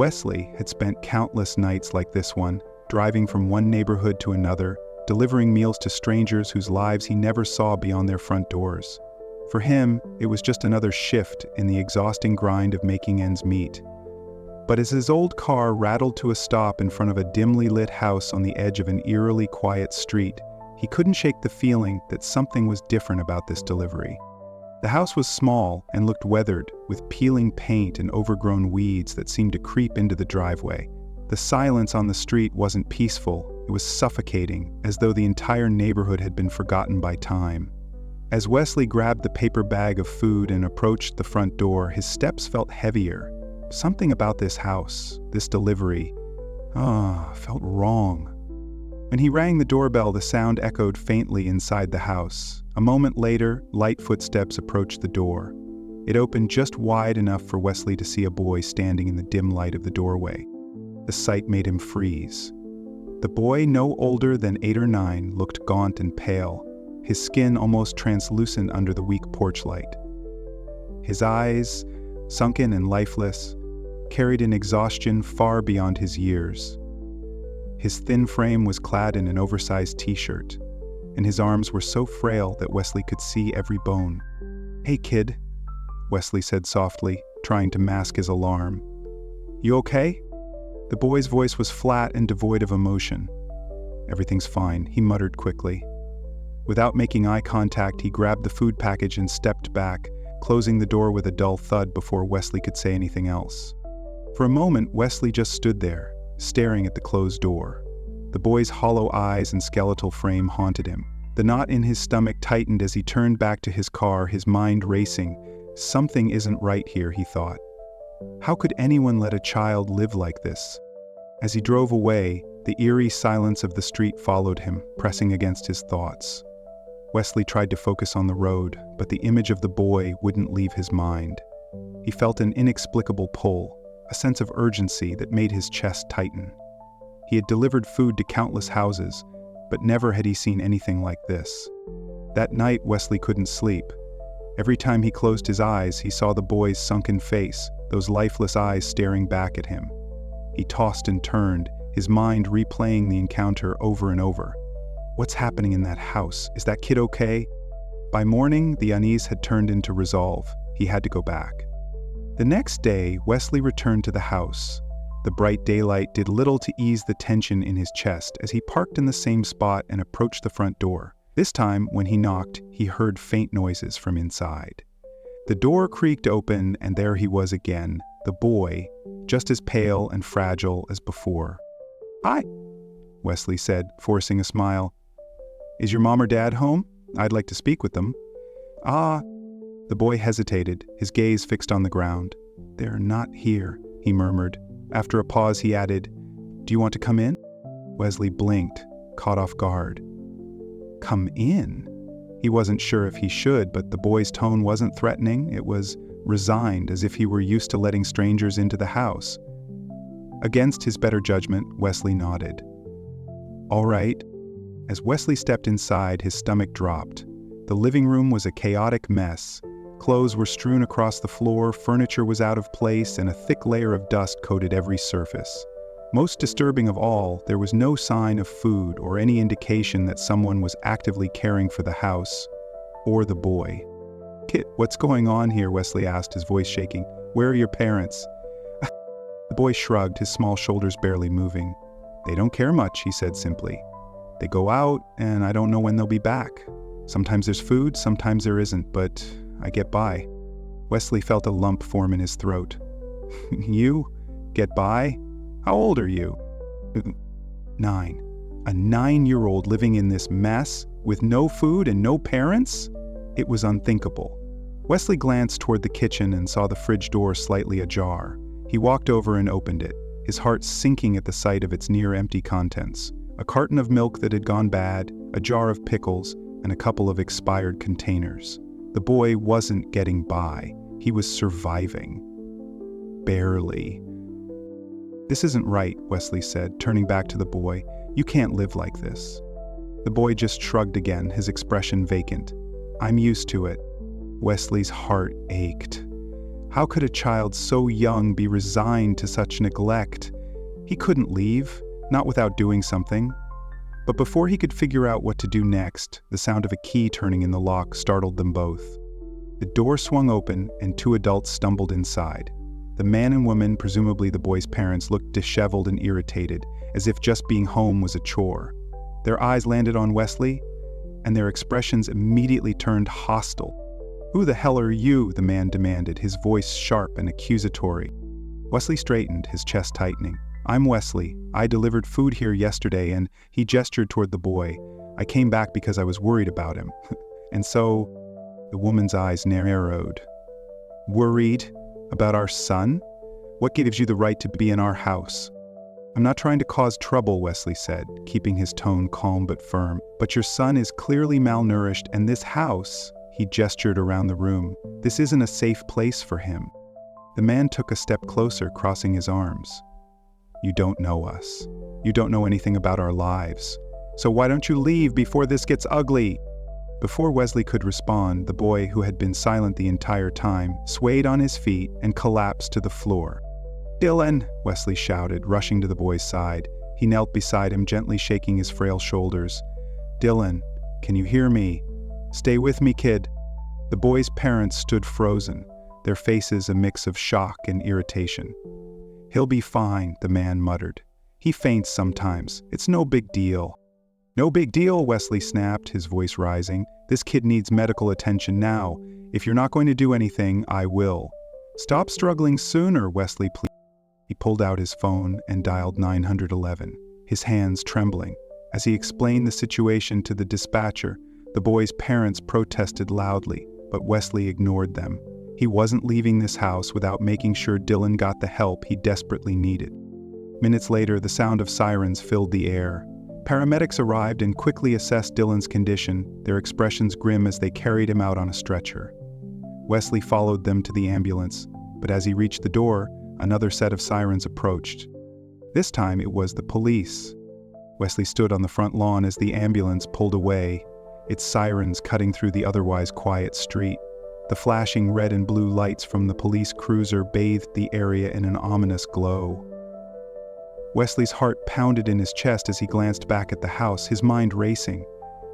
Wesley had spent countless nights like this one, driving from one neighborhood to another, delivering meals to strangers whose lives he never saw beyond their front doors. For him, it was just another shift in the exhausting grind of making ends meet. But as his old car rattled to a stop in front of a dimly lit house on the edge of an eerily quiet street, he couldn't shake the feeling that something was different about this delivery. The house was small and looked weathered, with peeling paint and overgrown weeds that seemed to creep into the driveway. The silence on the street wasn't peaceful, it was suffocating, as though the entire neighborhood had been forgotten by time. As Wesley grabbed the paper bag of food and approached the front door, his steps felt heavier. Something about this house, this delivery, felt wrong. When he rang the doorbell, the sound echoed faintly inside the house. A moment later, light footsteps approached the door. It opened just wide enough for Wesley to see a boy standing in the dim light of the doorway. The sight made him freeze. The boy, no older than 8 or 9, looked gaunt and pale, his skin almost translucent under the weak porch light. His eyes, sunken and lifeless, carried an exhaustion far beyond his years. His thin frame was clad in an oversized t-shirt, and his arms were so frail that Wesley could see every bone. "Hey, kid," Wesley said softly, trying to mask his alarm. "You okay?" The boy's voice was flat and devoid of emotion. "Everything's fine," he muttered quickly. Without making eye contact, he grabbed the food package and stepped back, closing the door with a dull thud before Wesley could say anything else. For a moment, Wesley just stood there, staring at the closed door. The boy's hollow eyes and skeletal frame haunted him. The knot in his stomach tightened as he turned back to his car, his mind racing. Something isn't right here, he thought. How could anyone let a child live like this? As he drove away, the eerie silence of the street followed him, pressing against his thoughts. Wesley tried to focus on the road, but the image of the boy wouldn't leave his mind. He felt an inexplicable pull, a sense of urgency that made his chest tighten. He had delivered food to countless houses, but never had he seen anything like this. That night, Wesley couldn't sleep. Every time he closed his eyes, he saw the boy's sunken face, those lifeless eyes staring back at him. He tossed and turned, his mind replaying the encounter over and over. What's happening in that house? Is that kid okay? By morning, the unease had turned into resolve. He had to go back. The next day, Wesley returned to the house. The bright daylight did little to ease the tension in his chest as he parked in the same spot and approached the front door. This time, when he knocked, he heard faint noises from inside. The door creaked open, and there he was again, the boy, just as pale and fragile as before. "Hi," Wesley said, forcing a smile. "Is your mom or dad home? I'd like to speak with them." The boy hesitated, his gaze fixed on the ground. "They're not here," he murmured. After a pause, he added, "Do you want to come in?" Wesley blinked, caught off guard. Come in? He wasn't sure if he should, but the boy's tone wasn't threatening. It was resigned, as if he were used to letting strangers into the house. Against his better judgment, Wesley nodded. "All right." As Wesley stepped inside, his stomach dropped. The living room was a chaotic mess. Clothes were strewn across the floor, furniture was out of place, and a thick layer of dust coated every surface. Most disturbing of all, there was no sign of food or any indication that someone was actively caring for the house or the boy. "Kit, what's going on here?" Wesley asked, his voice shaking. "Where are your parents?" The boy shrugged, his small shoulders barely moving. "They don't care much," he said simply. "They go out, and I don't know when they'll be back. Sometimes there's food, sometimes there isn't, but I get by." Wesley felt a lump form in his throat. "You? Get by? How old are you?" 9. A 9-year-old living in this mess, with no food and no parents? It was unthinkable. Wesley glanced toward the kitchen and saw the fridge door slightly ajar. He walked over and opened it, his heart sinking at the sight of its near-empty contents. A carton of milk that had gone bad, a jar of pickles, and a couple of expired containers. The boy wasn't getting by. He was surviving. Barely. "This isn't right," Wesley said, turning back to the boy. "You can't live like this." The boy just shrugged again, his expression vacant. "I'm used to it." Wesley's heart ached. How could a child so young be resigned to such neglect? He couldn't leave, not without doing something. But before he could figure out what to do next, the sound of a key turning in the lock startled them both. The door swung open and two adults stumbled inside. The man and woman, presumably the boy's parents, looked disheveled and irritated, as if just being home was a chore. Their eyes landed on Wesley, and their expressions immediately turned hostile. "Who the hell are you?" the man demanded, his voice sharp and accusatory. Wesley straightened, his chest tightening. "I'm Wesley. I delivered food here yesterday," and he gestured toward the boy. "I came back because I was worried about him." And so, the woman's eyes narrowed. "Worried about our son? What gives you the right to be in our house?" "I'm not trying to cause trouble," Wesley said, keeping his tone calm but firm. "But your son is clearly malnourished, and this house," he gestured around the room, "this isn't a safe place for him." The man took a step closer, crossing his arms. "You don't know us. You don't know anything about our lives. So why don't you leave before this gets ugly?" Before Wesley could respond, the boy, who had been silent the entire time, swayed on his feet and collapsed to the floor. "Dylan!" Wesley shouted, rushing to the boy's side. He knelt beside him, gently shaking his frail shoulders. "Dylan, can you hear me? Stay with me, kid." The boy's parents stood frozen, their faces a mix of shock and irritation. "He'll be fine," the man muttered. "He faints sometimes. It's no big deal." "No big deal," Wesley snapped, his voice rising. "This kid needs medical attention now. If you're not going to do anything, I will." "Stop struggling sooner," Wesley pleaded. He pulled out his phone and dialed 911, his hands trembling. As he explained the situation to the dispatcher, the boy's parents protested loudly, but Wesley ignored them. He wasn't leaving this house without making sure Dylan got the help he desperately needed. Minutes later, the sound of sirens filled the air. Paramedics arrived and quickly assessed Dylan's condition, their expressions grim as they carried him out on a stretcher. Wesley followed them to the ambulance, but as he reached the door, another set of sirens approached. This time it was the police. Wesley stood on the front lawn as the ambulance pulled away, its sirens cutting through the otherwise quiet street. The flashing red and blue lights from the police cruiser bathed the area in an ominous glow. Wesley's heart pounded in his chest as he glanced back at the house, his mind racing.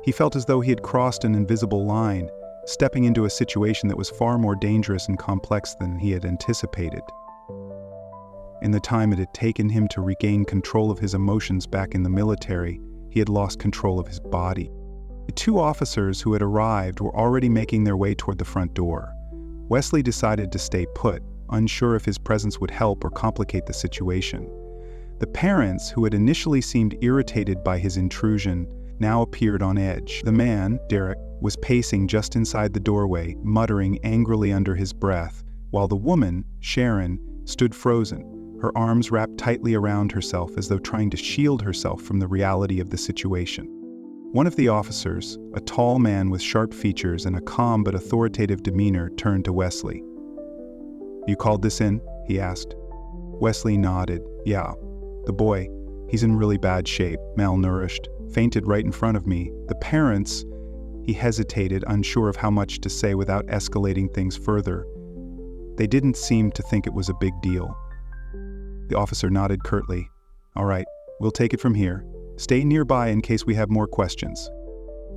He felt as though he had crossed an invisible line, stepping into a situation that was far more dangerous and complex than he had anticipated. In the time it had taken him to regain control of his emotions back in the military, he had lost control of his body. The two officers who had arrived were already making their way toward the front door. Wesley decided to stay put, unsure if his presence would help or complicate the situation. The parents, who had initially seemed irritated by his intrusion, now appeared on edge. The man, Derek, was pacing just inside the doorway, muttering angrily under his breath, while the woman, Sharon, stood frozen, her arms wrapped tightly around herself as though trying to shield herself from the reality of the situation. One of the officers, a tall man with sharp features and a calm but authoritative demeanor, turned to Wesley. "You called this in?" he asked. Wesley nodded. "Yeah. The boy, he's in really bad shape, malnourished, fainted right in front of me. The parents..." He hesitated, unsure of how much to say without escalating things further. "They didn't seem to think it was a big deal." The officer nodded curtly. "All right, we'll take it from here. Stay nearby in case we have more questions."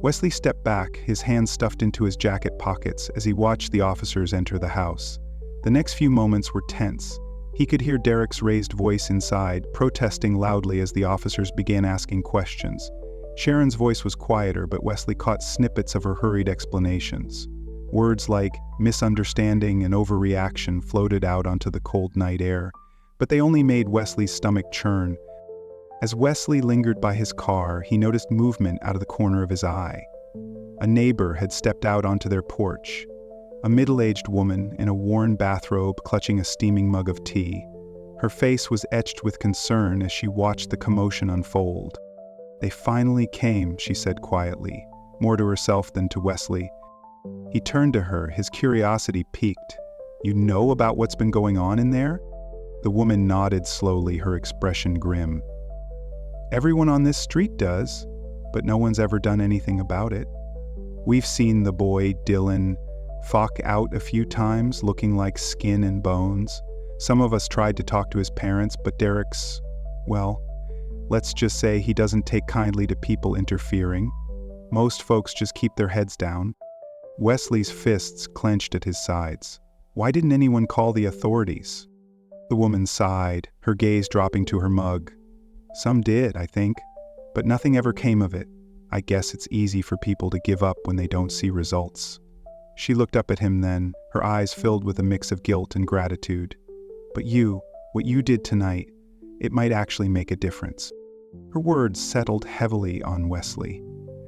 Wesley stepped back, his hands stuffed into his jacket pockets as he watched the officers enter the house. The next few moments were tense. He could hear Derek's raised voice inside, protesting loudly as the officers began asking questions. Sharon's voice was quieter, but Wesley caught snippets of her hurried explanations. Words like misunderstanding and overreaction floated out onto the cold night air, but they only made Wesley's stomach churn. As Wesley lingered by his car, he noticed movement out of the corner of his eye. A neighbor had stepped out onto their porch. A middle-aged woman in a worn bathrobe clutching a steaming mug of tea. Her face was etched with concern as she watched the commotion unfold. "They finally came," she said quietly, more to herself than to Wesley. He turned to her, his curiosity piqued. "You know about what's been going on in there?" The woman nodded slowly, her expression grim. "Everyone on this street does, but no one's ever done anything about it. We've seen the boy, Dylan, Fought out a few times, looking like skin and bones. Some of us tried to talk to his parents, but Derek's, well, let's just say he doesn't take kindly to people interfering. Most folks just keep their heads down. Wesley's fists clenched at his sides. Why didn't anyone call the authorities? The woman sighed, her gaze dropping to her mug. Some did, I think, but nothing ever came of it. I guess it's easy for people to give up when they don't see results. She looked up at him then, her eyes filled with a mix of guilt and gratitude. But what you did tonight, it might actually make a difference. Her words settled heavily on Wesley.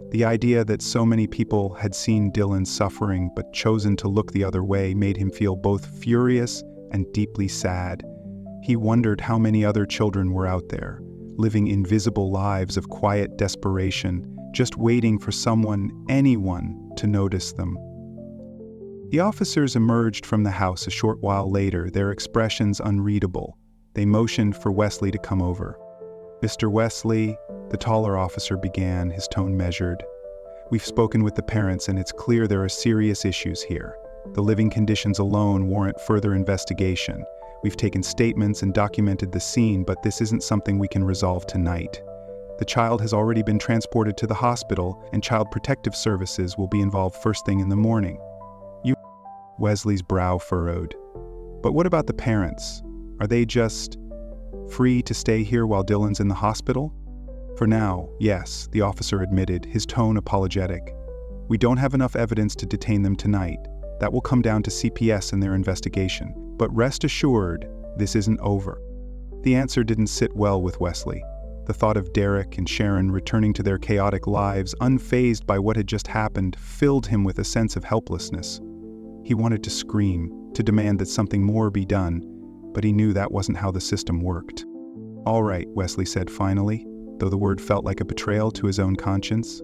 The idea that so many people had seen Dylan's suffering but chosen to look the other way made him feel both furious and deeply sad. He wondered how many other children were out there, living invisible lives of quiet desperation, just waiting for anyone, to notice them. The officers emerged from the house a short while later, their expressions unreadable. They motioned for Wesley to come over. "Mr. Wesley," the taller officer began, his tone measured. "We've spoken with the parents and it's clear there are serious issues here. The living conditions alone warrant further investigation. We've taken statements and documented the scene, but this isn't something we can resolve tonight. The child has already been transported to the hospital and Child Protective Services will be involved first thing in the morning." Wesley's brow furrowed. "But what about the parents? Are they just free to stay here while Dylan's in the hospital?" "For now, yes," the officer admitted, his tone apologetic. "We don't have enough evidence to detain them tonight. That will come down to CPS and their investigation. But rest assured, this isn't over." The answer didn't sit well with Wesley. The thought of Derek and Sharon returning to their chaotic lives, unfazed by what had just happened, filled him with a sense of helplessness. He wanted to scream, to demand that something more be done, but he knew that wasn't how the system worked. "All right," Wesley said finally, though the word felt like a betrayal to his own conscience.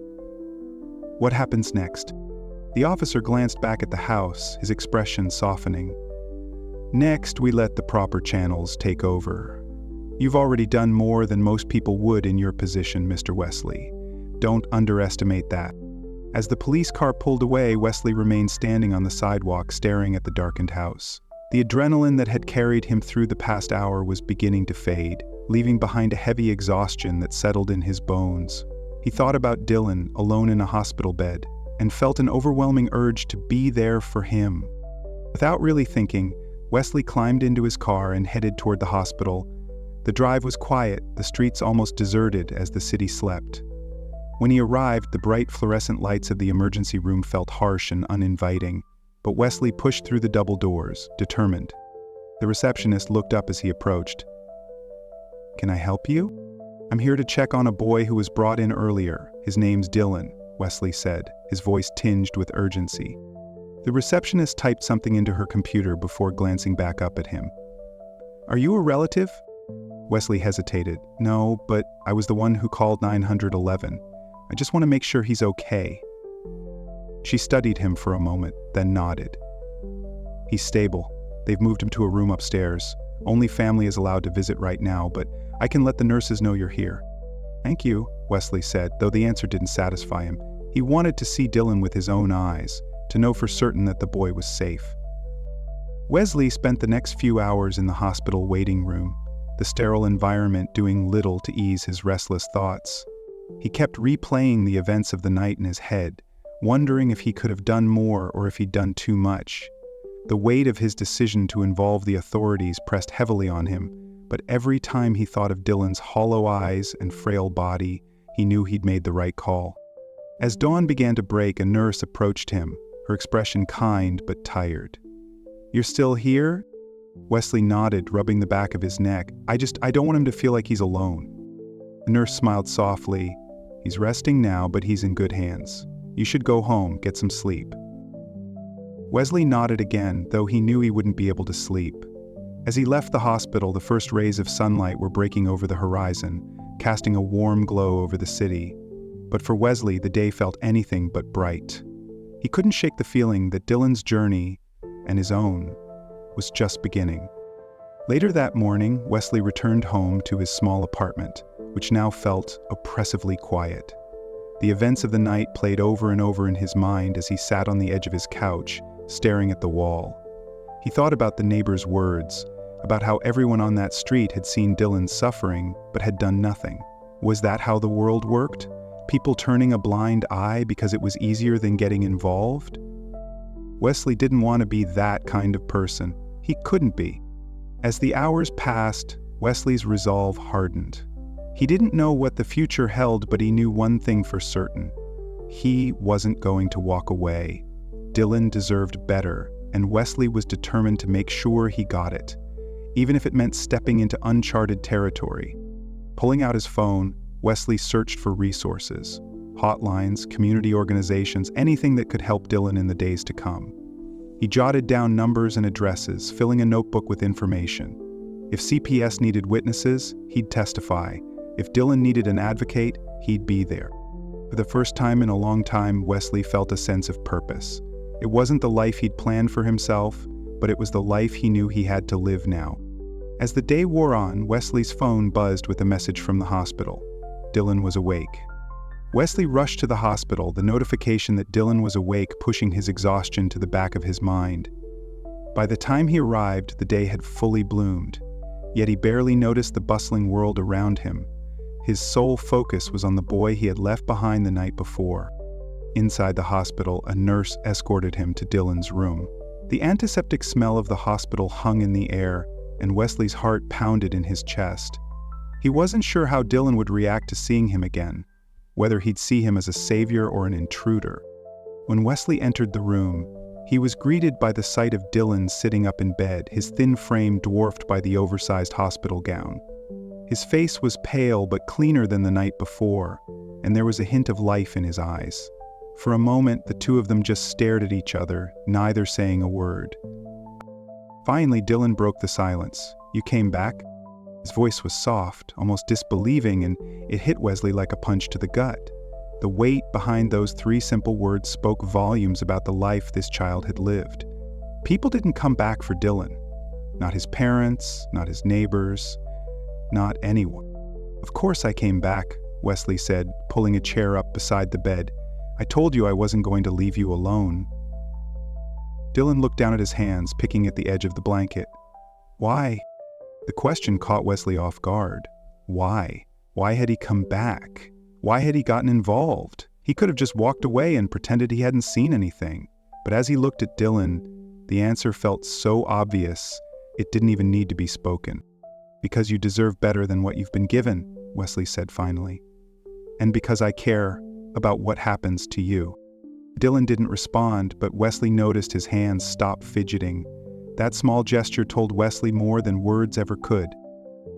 "What happens next?" The officer glanced back at the house, his expression softening. "Next, we let the proper channels take over. You've already done more than most people would in your position, Mr. Wesley. Don't underestimate that." As the police car pulled away, Wesley remained standing on the sidewalk, staring at the darkened house. The adrenaline that had carried him through the past hour was beginning to fade, leaving behind a heavy exhaustion that settled in his bones. He thought about Dylan, alone in a hospital bed, and felt an overwhelming urge to be there for him. Without really thinking, Wesley climbed into his car and headed toward the hospital. The drive was quiet, the streets almost deserted as the city slept. When he arrived, the bright fluorescent lights of the emergency room felt harsh and uninviting, but Wesley pushed through the double doors, determined. The receptionist looked up as he approached. "Can I help you?" "I'm here to check on a boy who was brought in earlier. His name's Dylan," Wesley said, his voice tinged with urgency. The receptionist typed something into her computer before glancing back up at him. "Are you a relative?" Wesley hesitated. "No, but I was the one who called 911. I just want to make sure he's okay." She studied him for a moment, then nodded. "He's stable. They've moved him to a room upstairs. Only family is allowed to visit right now, but I can let the nurses know you're here." "Thank you," Wesley said, though the answer didn't satisfy him. He wanted to see Dylan with his own eyes, to know for certain that the boy was safe. Wesley spent the next few hours in the hospital waiting room, the sterile environment doing little to ease his restless thoughts. He kept replaying the events of the night in his head, wondering if he could have done more or if he'd done too much. The weight of his decision to involve the authorities pressed heavily on him, but every time he thought of Dylan's hollow eyes and frail body, he knew he'd made the right call. As dawn began to break, a nurse approached him, her expression kind but tired. "You're still here?" Wesley nodded, rubbing the back of his neck. I don't want him to feel like he's alone." The nurse smiled softly. "He's resting now, but he's in good hands. You should go home, get some sleep." Wesley nodded again, though he knew he wouldn't be able to sleep. As he left the hospital, the first rays of sunlight were breaking over the horizon, casting a warm glow over the city. But for Wesley, the day felt anything but bright. He couldn't shake the feeling that Dylan's journey, and his own, was just beginning. Later that morning, Wesley returned home to his small apartment, which now felt oppressively quiet. The events of the night played over and over in his mind as he sat on the edge of his couch, staring at the wall. He thought about the neighbor's words, about how everyone on that street had seen Dylan's suffering but had done nothing. Was that how the world worked? People turning a blind eye because it was easier than getting involved? Wesley didn't want to be that kind of person. He couldn't be. As the hours passed, Wesley's resolve hardened. He didn't know what the future held, but he knew one thing for certain. He wasn't going to walk away. Dylan deserved better, and Wesley was determined to make sure he got it, even if it meant stepping into uncharted territory. Pulling out his phone, Wesley searched for resources, hotlines, community organizations, anything that could help Dylan in the days to come. He jotted down numbers and addresses, filling a notebook with information. If CPS needed witnesses, he'd testify. If Dylan needed an advocate, he'd be there. For the first time in a long time, Wesley felt a sense of purpose. It wasn't the life he'd planned for himself, but it was the life he knew he had to live now. As the day wore on, Wesley's phone buzzed with a message from the hospital. Dylan was awake. Wesley rushed to the hospital, the notification that Dylan was awake pushing his exhaustion to the back of his mind. By the time he arrived, the day had fully bloomed, yet he barely noticed the bustling world around him. His sole focus was on the boy he had left behind the night before. Inside the hospital, a nurse escorted him to Dylan's room. The antiseptic smell of the hospital hung in the air, and Wesley's heart pounded in his chest. He wasn't sure how Dylan would react to seeing him again, whether he'd see him as a savior or an intruder. When Wesley entered the room, he was greeted by the sight of Dylan sitting up in bed, his thin frame dwarfed by the oversized hospital gown. His face was pale but cleaner than the night before, and there was a hint of life in his eyes. For a moment, the two of them just stared at each other, neither saying a word. Finally, Dylan broke the silence. "You came back?" His voice was soft, almost disbelieving, and it hit Wesley like a punch to the gut. The weight behind those three simple words spoke volumes about the life this child had lived. People didn't come back for Dylan. Not his parents, not his neighbors, not anyone. "Of course I came back," Wesley said, pulling a chair up beside the bed. "I told you I wasn't going to leave you alone." Dylan looked down at his hands, picking at the edge of the blanket. "Why?" The question caught Wesley off guard. Why? Why had he come back? Why had he gotten involved? He could have just walked away and pretended he hadn't seen anything. But as he looked at Dylan, the answer felt so obvious, it didn't even need to be spoken. "Because you deserve better than what you've been given," Wesley said finally. "And because I care about what happens to you." Dylan didn't respond, but Wesley noticed his hands stop fidgeting. That small gesture told Wesley more than words ever could.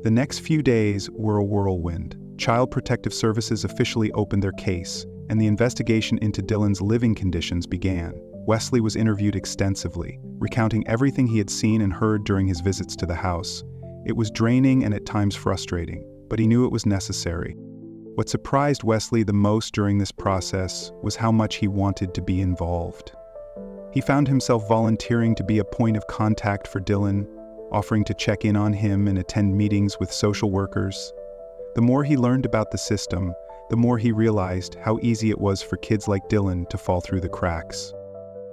The next few days were a whirlwind. Child Protective Services officially opened their case, and the investigation into Dylan's living conditions began. Wesley was interviewed extensively, recounting everything he had seen and heard during his visits to the house. It was draining and at times frustrating, but he knew it was necessary. What surprised Wesley the most during this process was how much he wanted to be involved. He found himself volunteering to be a point of contact for Dylan, offering to check in on him and attend meetings with social workers. The more he learned about the system, the more he realized how easy it was for kids like Dylan to fall through the cracks.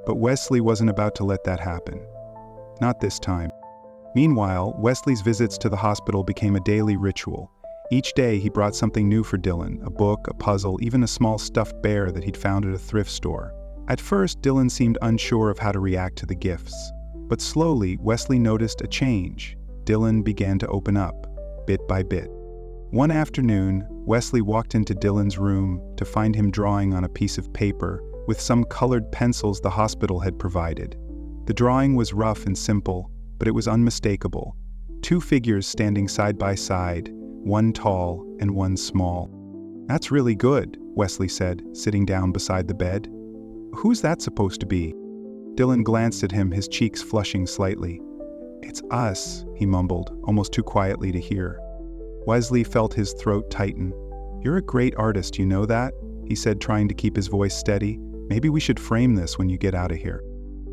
But Wesley wasn't about to let that happen. Not this time. Meanwhile, Wesley's visits to the hospital became a daily ritual. Each day he brought something new for Dylan, a book, a puzzle, even a small stuffed bear that he'd found at a thrift store. At first, Dylan seemed unsure of how to react to the gifts. But slowly, Wesley noticed a change. Dylan began to open up, bit by bit. One afternoon, Wesley walked into Dylan's room to find him drawing on a piece of paper with some colored pencils the hospital had provided. The drawing was rough and simple, but it was unmistakable. Two figures standing side by side, one tall and one small. "That's really good," Wesley said, sitting down beside the bed. "Who's that supposed to be?" Dylan glanced at him, his cheeks flushing slightly. "It's us," he mumbled, almost too quietly to hear. Wesley felt his throat tighten. "You're a great artist, you know that?" he said, trying to keep his voice steady. "Maybe we should frame this when you get out of here."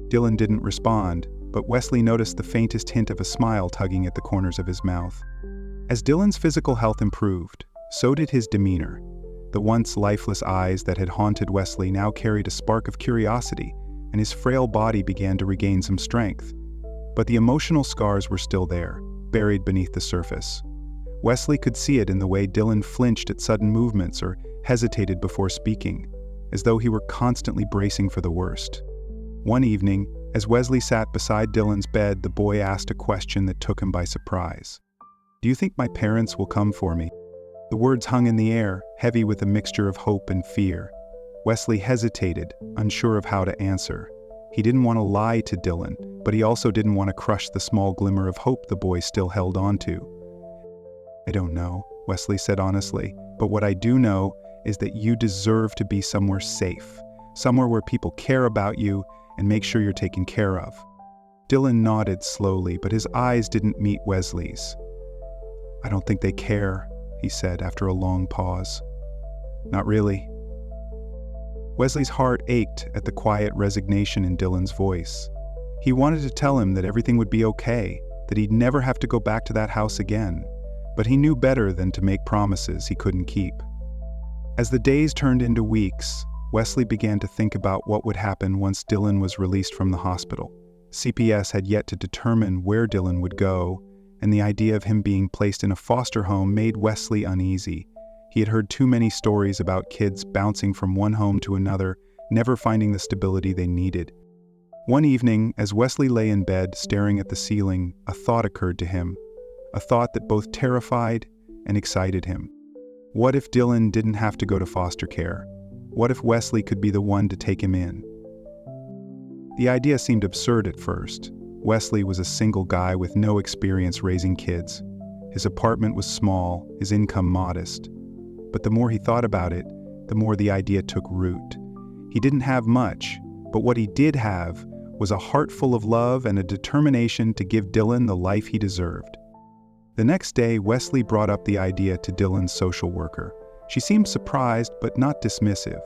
Dylan didn't respond, but Wesley noticed the faintest hint of a smile tugging at the corners of his mouth. As Dylan's physical health improved, so did his demeanor. The once lifeless eyes that had haunted Wesley now carried a spark of curiosity, and his frail body began to regain some strength. But the emotional scars were still there, buried beneath the surface. Wesley could see it in the way Dylan flinched at sudden movements or hesitated before speaking, as though he were constantly bracing for the worst. One evening, as Wesley sat beside Dylan's bed, the boy asked a question that took him by surprise. "Do you think my parents will come for me?" The words hung in the air, heavy with a mixture of hope and fear. Wesley hesitated, unsure of how to answer. He didn't want to lie to Dylan, but he also didn't want to crush the small glimmer of hope the boy still held on to. "I don't know," Wesley said honestly, "but what I do know is that you deserve to be somewhere safe, somewhere where people care about you and make sure you're taken care of." Dylan nodded slowly, but his eyes didn't meet Wesley's. "I don't think they care," he said after a long pause. "Not really." Wesley's heart ached at the quiet resignation in Dylan's voice. He wanted to tell him that everything would be okay, that he'd never have to go back to that house again, but he knew better than to make promises he couldn't keep. As the days turned into weeks, Wesley began to think about what would happen once Dylan was released from the hospital. CPS had yet to determine where Dylan would go, and the idea of him being placed in a foster home made Wesley uneasy. He had heard too many stories about kids bouncing from one home to another, never finding the stability they needed. One evening, as Wesley lay in bed staring at the ceiling, a thought occurred to him, a thought that both terrified and excited him. What if Dylan didn't have to go to foster care? What if Wesley could be the one to take him in? The idea seemed absurd at first. Wesley was a single guy with no experience raising kids. His apartment was small, his income modest. But the more he thought about it, the more the idea took root. He didn't have much, but what he did have was a heart full of love and a determination to give Dylan the life he deserved. The next day, Wesley brought up the idea to Dylan's social worker. She seemed surprised but not dismissive.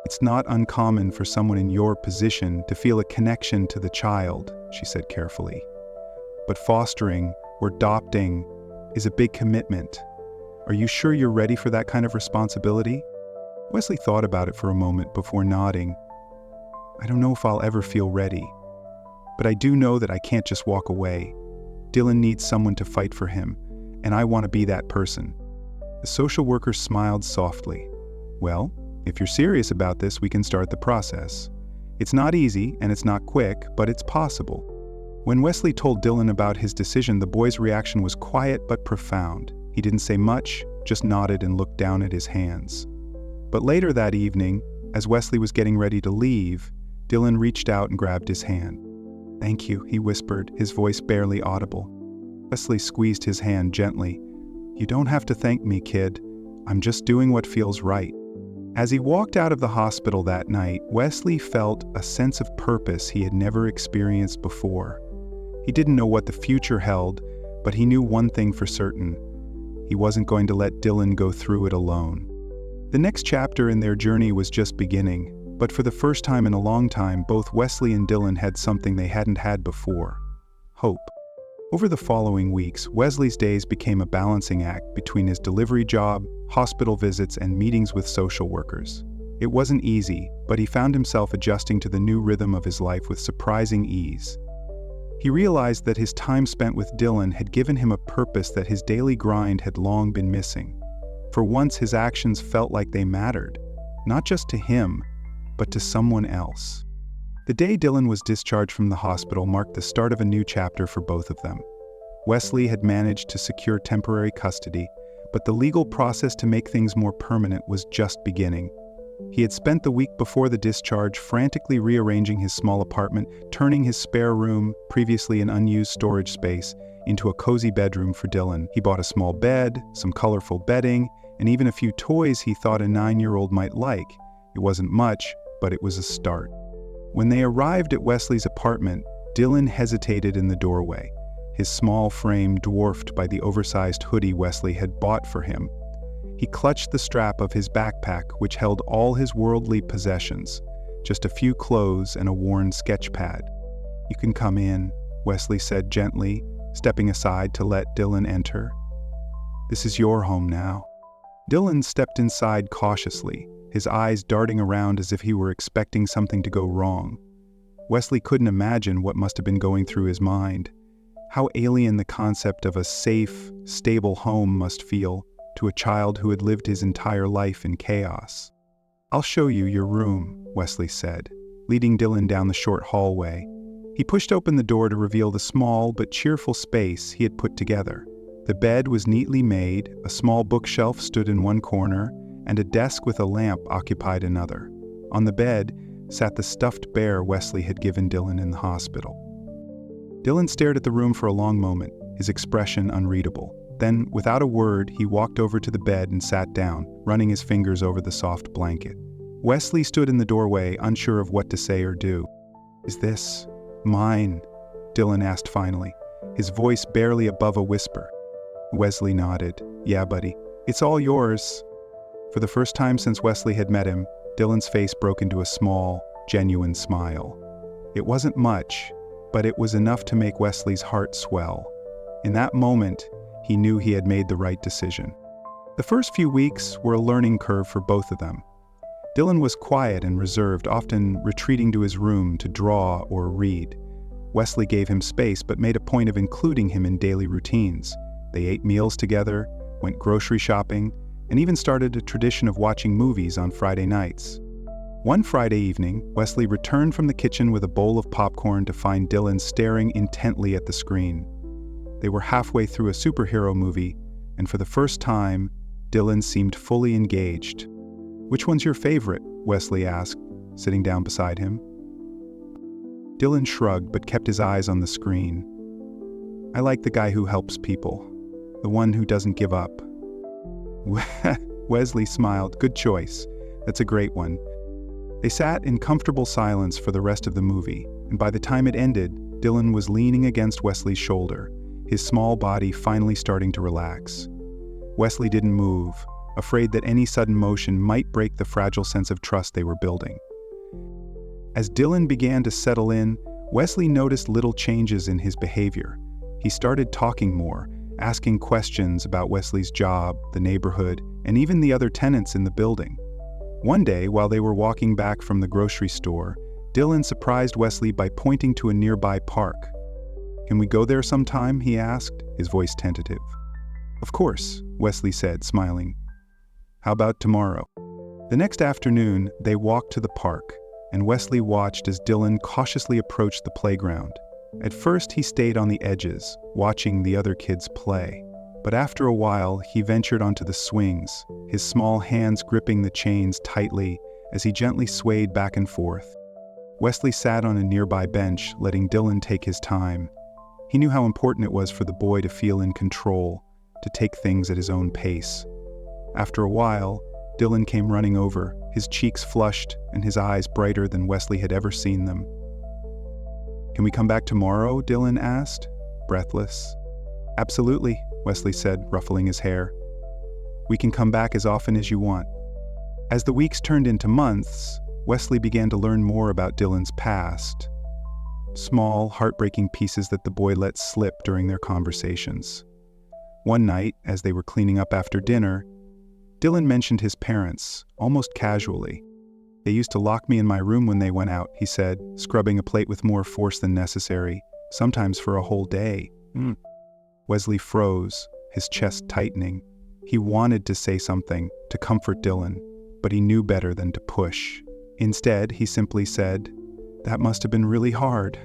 "It's not uncommon for someone in your position to feel a connection to the child," she said carefully. "But fostering or adopting is a big commitment. Are you sure you're ready for that kind of responsibility?" Wesley thought about it for a moment before nodding. "I don't know if I'll ever feel ready, but I do know that I can't just walk away. Dylan needs someone to fight for him, and I want to be that person." The social worker smiled softly. "Well, if you're serious about this, we can start the process. It's not easy and it's not quick, but it's possible." When Wesley told Dylan about his decision, the boy's reaction was quiet but profound. He didn't say much, just nodded and looked down at his hands. But later that evening, as Wesley was getting ready to leave, Dylan reached out and grabbed his hand. "Thank you," he whispered, his voice barely audible. Wesley squeezed his hand gently. "You don't have to thank me, kid. I'm just doing what feels right." As he walked out of the hospital that night, Wesley felt a sense of purpose he had never experienced before. He didn't know what the future held, but he knew one thing for certain. He wasn't going to let Dylan go through it alone. The next chapter in their journey was just beginning, but for the first time in a long time, both Wesley and Dylan had something they hadn't had before: hope. Over the following weeks, Wesley's days became a balancing act between his delivery job, hospital visits, and meetings with social workers. It wasn't easy, but he found himself adjusting to the new rhythm of his life with surprising ease. He realized that his time spent with Dylan had given him a purpose that his daily grind had long been missing. For once, his actions felt like they mattered, not just to him, but to someone else. The day Dylan was discharged from the hospital marked the start of a new chapter for both of them. Wesley had managed to secure temporary custody, but the legal process to make things more permanent was just beginning. He had spent the week before the discharge frantically rearranging his small apartment, turning his spare room, previously an unused storage space, into a cozy bedroom for Dylan. He bought a small bed, some colorful bedding, and even a few toys he thought a 9-year-old might like. It wasn't much, but it was a start. When they arrived at Wesley's apartment, Dylan hesitated in the doorway, his small frame dwarfed by the oversized hoodie Wesley had bought for him. He clutched the strap of his backpack, which held all his worldly possessions, just a few clothes and a worn sketch pad. "You can come in," Wesley said gently, stepping aside to let Dylan enter. "This is your home now." Dylan stepped inside cautiously, his eyes darting around as if he were expecting something to go wrong. Wesley couldn't imagine what must have been going through his mind. How alien the concept of a safe, stable home must feel to a child who had lived his entire life in chaos. "I'll show you your room," Wesley said, leading Dylan down the short hallway. He pushed open the door to reveal the small but cheerful space he had put together. The bed was neatly made, a small bookshelf stood in one corner, and a desk with a lamp occupied another. On the bed sat the stuffed bear Wesley had given Dylan in the hospital. Dylan stared at the room for a long moment, his expression unreadable. Then, without a word, he walked over to the bed and sat down, running his fingers over the soft blanket. Wesley stood in the doorway, unsure of what to say or do. "Is this mine?" Dylan asked finally, his voice barely above a whisper. Wesley nodded. "Yeah, buddy. It's all yours." For the first time since Wesley had met him, Dylan's face broke into a small, genuine smile. It wasn't much, but it was enough to make Wesley's heart swell. In that moment, he knew he had made the right decision. The first few weeks were a learning curve for both of them. Dylan was quiet and reserved, often retreating to his room to draw or read. Wesley gave him space but made a point of including him in daily routines. They ate meals together, went grocery shopping, and even started a tradition of watching movies on Friday nights. One Friday evening, Wesley returned from the kitchen with a bowl of popcorn to find Dylan staring intently at the screen. They were halfway through a superhero movie, and for the first time, Dylan seemed fully engaged. "Which one's your favorite?" Wesley asked, sitting down beside him. Dylan shrugged but kept his eyes on the screen. "I like the guy who helps people, the one who doesn't give up." Wesley smiled. "Good choice. That's a great one." They sat in comfortable silence for the rest of the movie, and by the time it ended, Dylan was leaning against Wesley's shoulder, his small body finally starting to relax. Wesley didn't move, afraid that any sudden motion might break the fragile sense of trust they were building. As Dylan began to settle in, Wesley noticed little changes in his behavior. He started talking more, asking questions about Wesley's job, the neighborhood, and even the other tenants in the building. One day, while they were walking back from the grocery store, Dylan surprised Wesley by pointing to a nearby park. "Can we go there sometime?" he asked, his voice tentative. "Of course," Wesley said, smiling. "How about tomorrow?" The next afternoon, they walked to the park, and Wesley watched as Dylan cautiously approached the playground. At first, he stayed on the edges, watching the other kids play. But after a while, he ventured onto the swings, his small hands gripping the chains tightly as he gently swayed back and forth. Wesley sat on a nearby bench, letting Dylan take his time. He knew how important it was for the boy to feel in control, to take things at his own pace. After a while, Dylan came running over, his cheeks flushed and his eyes brighter than Wesley had ever seen them. "Can we come back tomorrow?" Dylan asked, breathless. "Absolutely," Wesley said, ruffling his hair. "We can come back as often as you want." As the weeks turned into months, Wesley began to learn more about Dylan's past. Small, heartbreaking pieces that the boy let slip during their conversations. One night, as they were cleaning up after dinner, Dylan mentioned his parents, almost casually. "They used to lock me in my room when they went out," he said, scrubbing a plate with more force than necessary, sometimes for a whole day. Wesley froze, his chest tightening. He wanted to say something, to comfort Dylan, but he knew better than to push. Instead, he simply said, "That must have been really hard."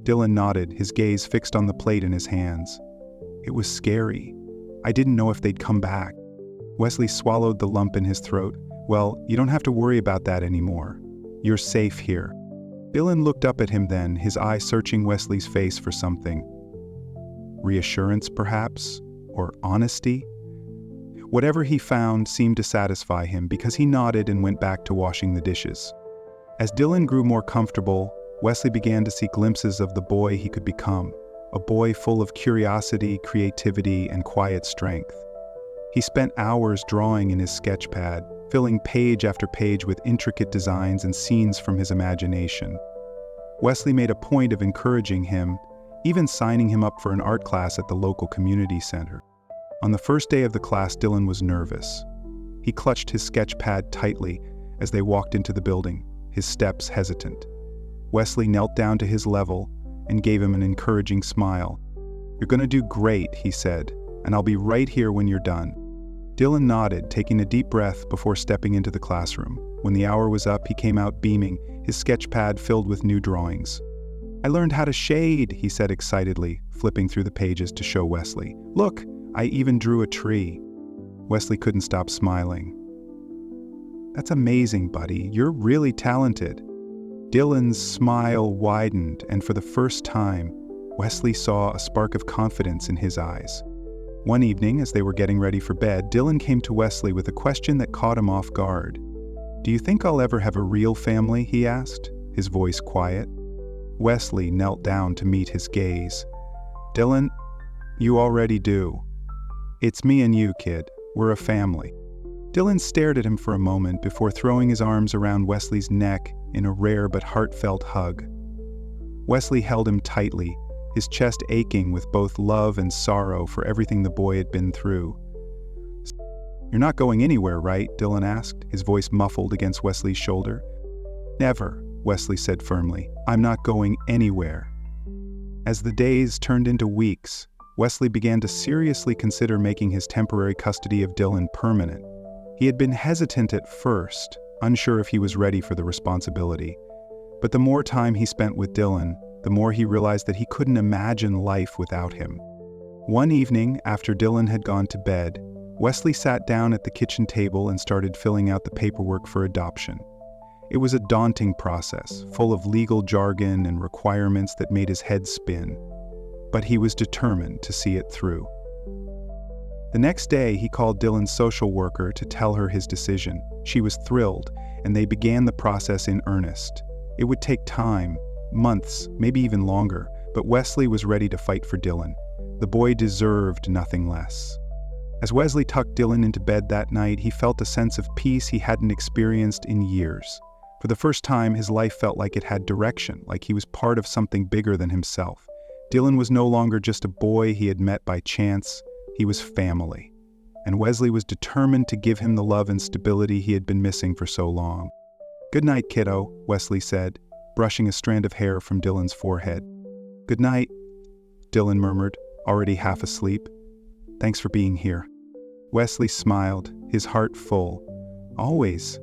Dylan nodded, his gaze fixed on the plate in his hands. "It was scary. I didn't know if they'd come back." Wesley swallowed the lump in his throat. "Well, you don't have to worry about that anymore. You're safe here." Dylan looked up at him then, his eye searching Wesley's face for something. Reassurance, perhaps? Or honesty? Whatever he found seemed to satisfy him because he nodded and went back to washing the dishes. As Dylan grew more comfortable, Wesley began to see glimpses of the boy he could become, a boy full of curiosity, creativity, and quiet strength. He spent hours drawing in his sketch pad, filling page after page with intricate designs and scenes from his imagination. Wesley made a point of encouraging him, even signing him up for an art class at the local community center. On the first day of the class, Dylan was nervous. He clutched his sketch pad tightly as they walked into the building, his steps hesitant. Wesley knelt down to his level and gave him an encouraging smile. "You're gonna do great," he said, "and I'll be right here when you're done." Dylan nodded, taking a deep breath before stepping into the classroom. When the hour was up, he came out beaming, his sketch pad filled with new drawings. "I learned how to shade," he said excitedly, flipping through the pages to show Wesley. "Look, I even drew a tree." Wesley couldn't stop smiling. "That's amazing, buddy. You're really talented." Dylan's smile widened, and for the first time, Wesley saw a spark of confidence in his eyes. One evening, as they were getting ready for bed, Dylan came to Wesley with a question that caught him off guard. "Do you think I'll ever have a real family?" he asked, his voice quiet. Wesley knelt down to meet his gaze. "Dylan, you already do. It's me and you, kid. We're a family." Dylan stared at him for a moment before throwing his arms around Wesley's neck in a rare but heartfelt hug. Wesley held him tightly, his chest aching with both love and sorrow for everything the boy had been through. "You're not going anywhere, right?" Dylan asked, his voice muffled against Wesley's shoulder. "Never," Wesley said firmly. "I'm not going anywhere." As the days turned into weeks, Wesley began to seriously consider making his temporary custody of Dylan permanent. He had been hesitant at first, unsure if he was ready for the responsibility. But the more time he spent with Dylan, the more he realized that he couldn't imagine life without him. One evening, after Dylan had gone to bed, Wesley sat down at the kitchen table and started filling out the paperwork for adoption. It was a daunting process, full of legal jargon and requirements that made his head spin. But he was determined to see it through. The next day, he called Dylan's social worker to tell her his decision. She was thrilled, and they began the process in earnest. It would take time, months, maybe even longer, but Wesley was ready to fight for Dylan. The boy deserved nothing less. As Wesley tucked Dylan into bed that night, he felt a sense of peace he hadn't experienced in years. For the first time, his life felt like it had direction, like he was part of something bigger than himself. Dylan was no longer just a boy he had met by chance. He was family. And Wesley was determined to give him the love and stability he had been missing for so long. "Good night, kiddo," Wesley said, brushing a strand of hair from Dylan's forehead. "Good night," Dylan murmured, already half asleep. "Thanks for being here." Wesley smiled, his heart full. Always.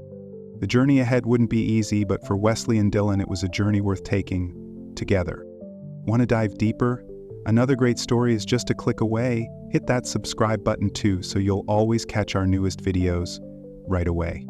The journey ahead wouldn't be easy, but for Wesley and Dylan, it was a journey worth taking, together. Want to dive deeper? Another great story is just a click away. Hit that subscribe button too, so you'll always catch our newest videos right away.